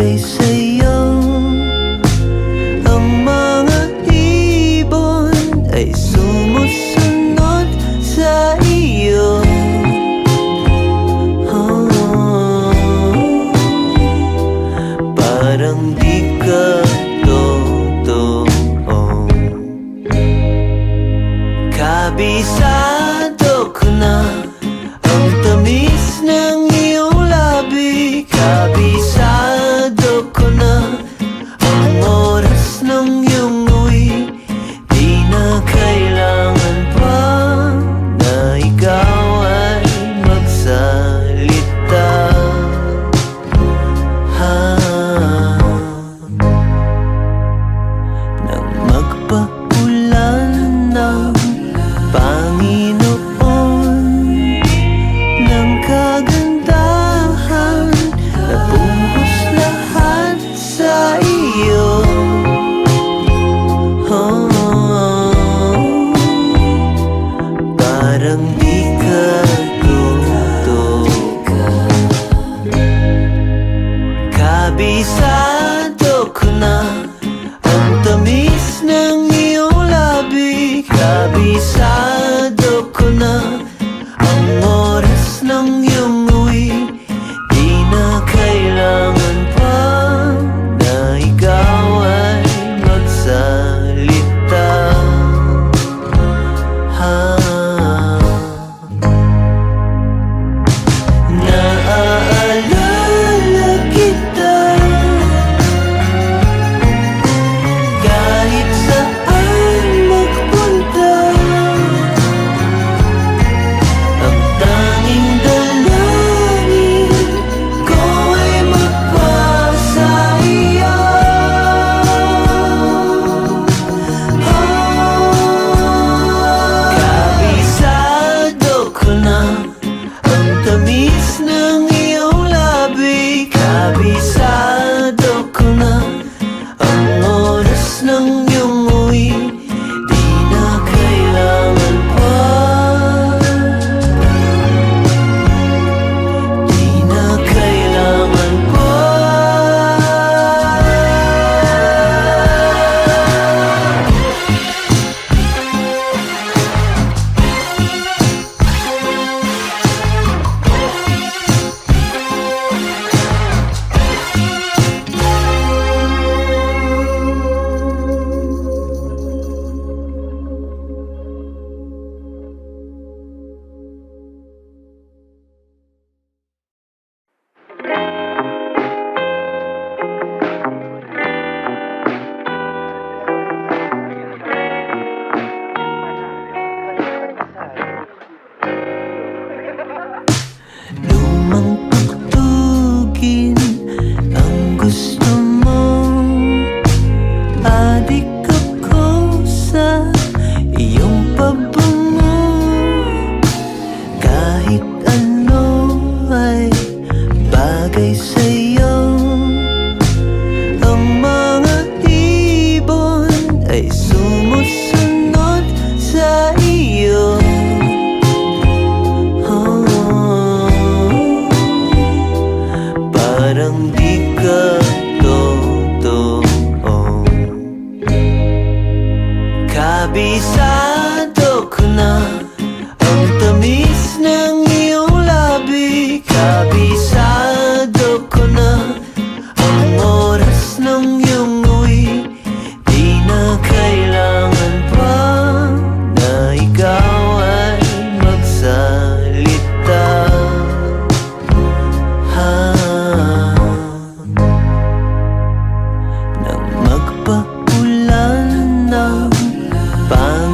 bagay sa'yo. Ang mga ibon ay sumusunod sa iyo. Parang di ka totoo. Kabisado ko na ang tamis ng iyong labi. Kabisado ko na ang oras ng iyong uwi. Di na kailangan pa na ikaw ay magsalita. Nang magpaulan ng Panginoon ng kagandahan, nabuhos lahat sa iyo. Parang di ka totoo. Kabisado ko na ang tamis ng iyong labi. Kabisado ko na ang oras ng iyong uwi. Di na kailangan pa na ikaw ay magsalita. Naaalala kita kahit saan magpunta. Ang tanging dalangin ko ay magpasa iyo. Kabisado ko na ang tamis ng iyong labi. Kabisado ko na ang oras ng iyong uwi. Di na kailangan pa, di na kailangan pa. Lumang tugtugin ang gusto mo. Adik ako sa iyong pabango. Kahit ano ay bagay sa'yo. Ang mga ibon ay sumusunod sa iyo. Parang di ka totoo. Kabisado ko na ang tamis ng iyong labi. Kabisado ko na ang oras ng iyong uwi. Di na kailangan pa na ikaw ay magsalita. Nang magpaulan ng Panginoon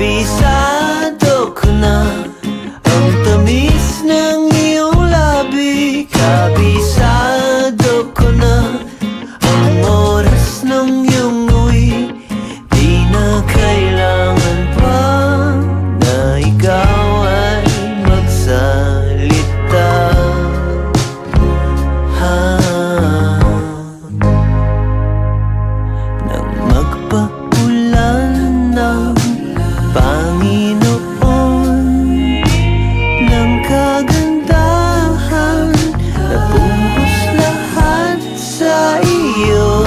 Kabisado ko na ang tamis ng iyong labi. Kabisado ko na ang oras ng iyong uwi. Di na kailangan pa na ikaw ay magsalita. Nang magpaulan ng Panginoon ng kagandahan, nabuhos lahat sa iyo.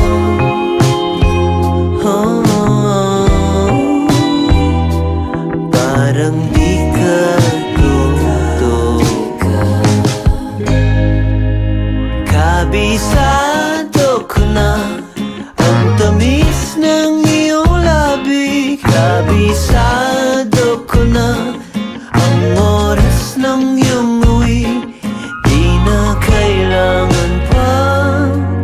Parang di ka totoo. Kabisado ko na ang tamis ng iyong labi. Kabisado ko na ang oras ng iyong uwi. Di na kailangan pa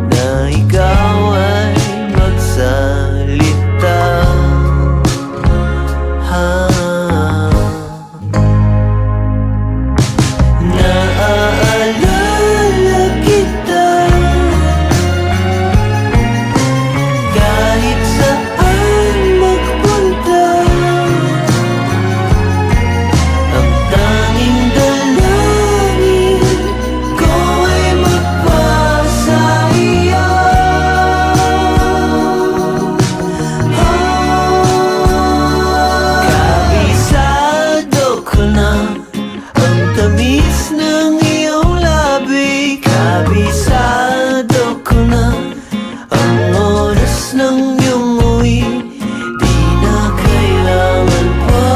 na ikaw ay magsalita. Naaalala kita kahit saan magpunta. Ang tanging dalangin ko ay magpasa iyo. Kabisado ko na ang tamis ng iyong labi. Kabisado ko na ang oras ng iyong uwi. Di na kailangan pa,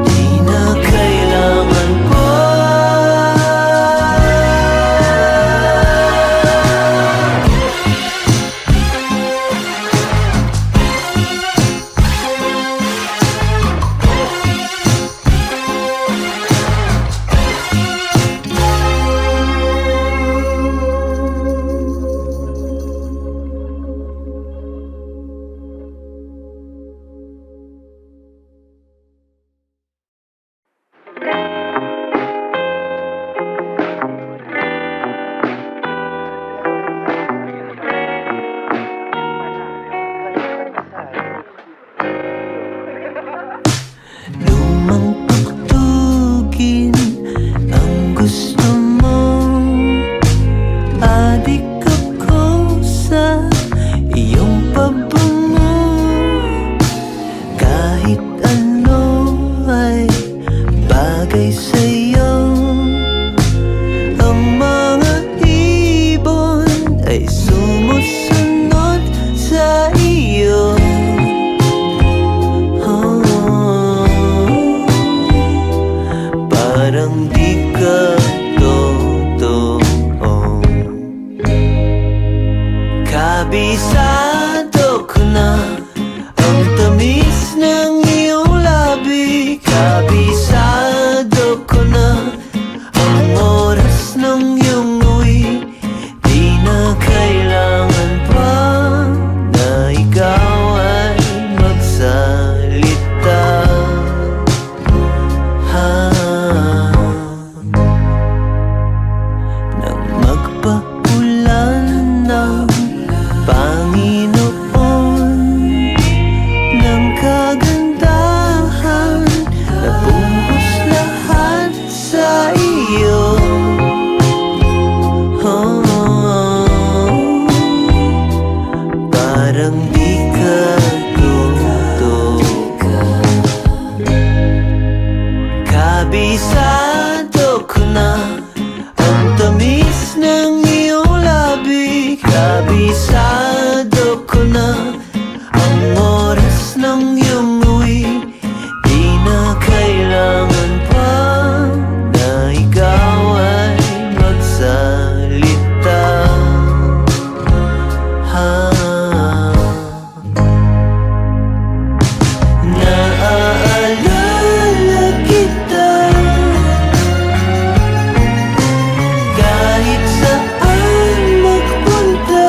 di na kailangan pa. Lumang tugtugin ang gusto mo. Adik ako sa iyong pabango. Kahit ano ay bagay sa'yo. Ang mga ibon ay sumusunod sa iyo. Parang di ka totoo. Kabisado ko na ang tamis ng iyong labi. Kabisado ko na ang oras ng iyong uwi. Di na kailangan pa na ikaw ay magsalita. Nang magpaulan ng Panginoon ng kagandahan, nabuhos lahat sa iyo. Parang di ka totoo. Kabisado ko na ang tamis ng iyong labi. Kabisado ko na ang oras ng iyong uwi. Di na kailangan pa na ikaw ay magsalita. Naaalala kita kahit saan magpunta.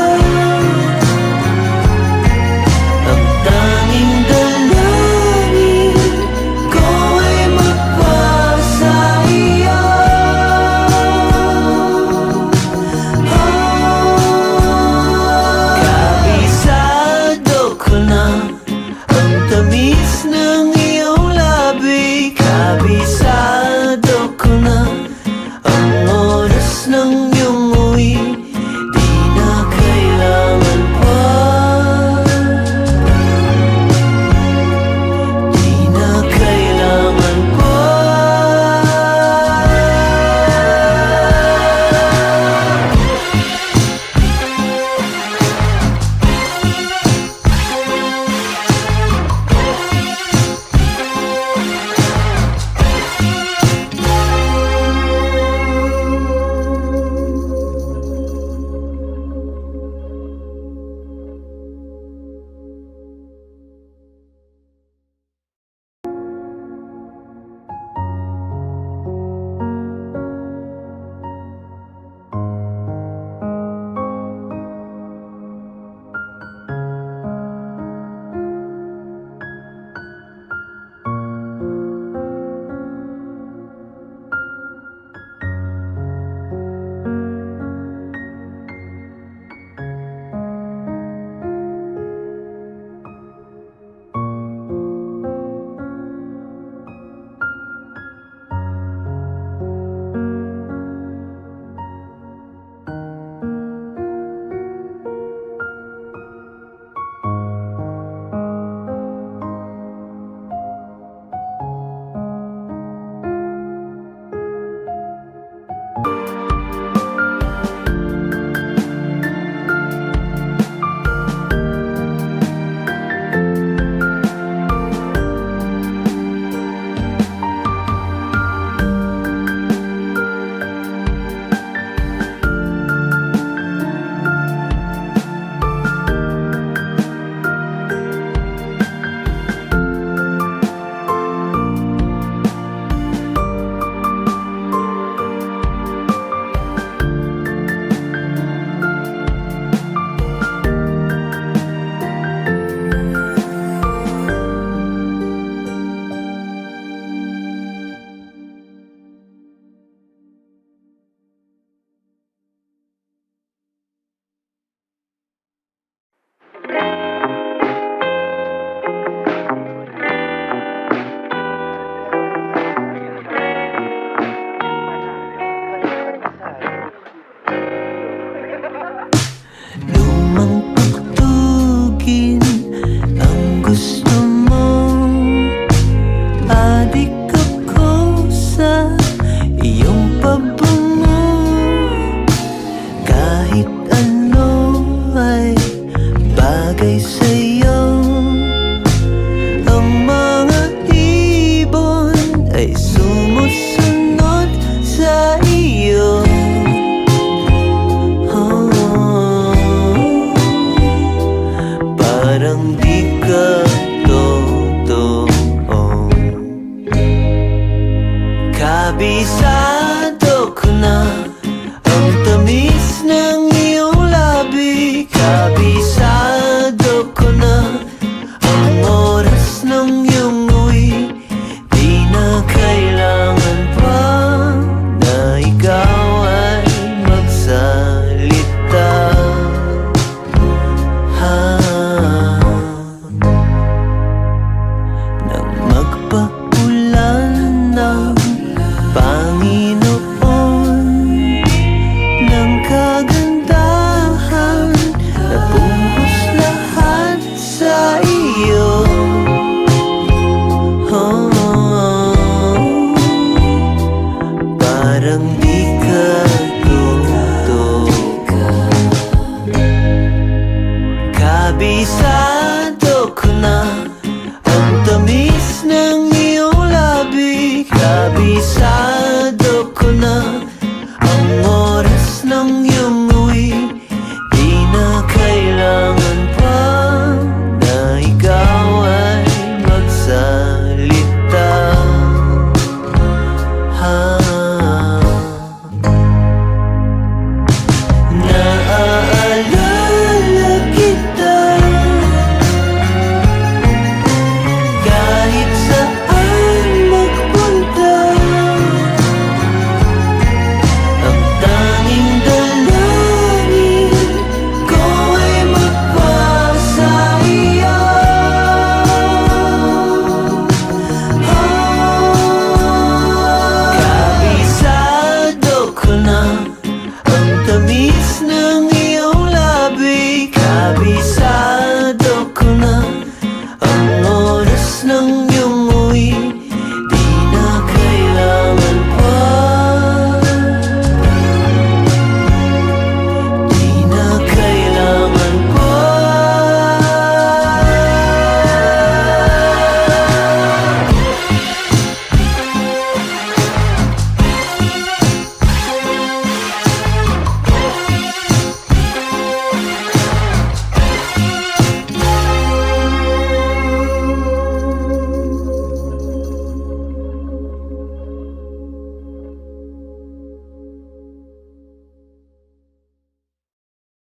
katabi sa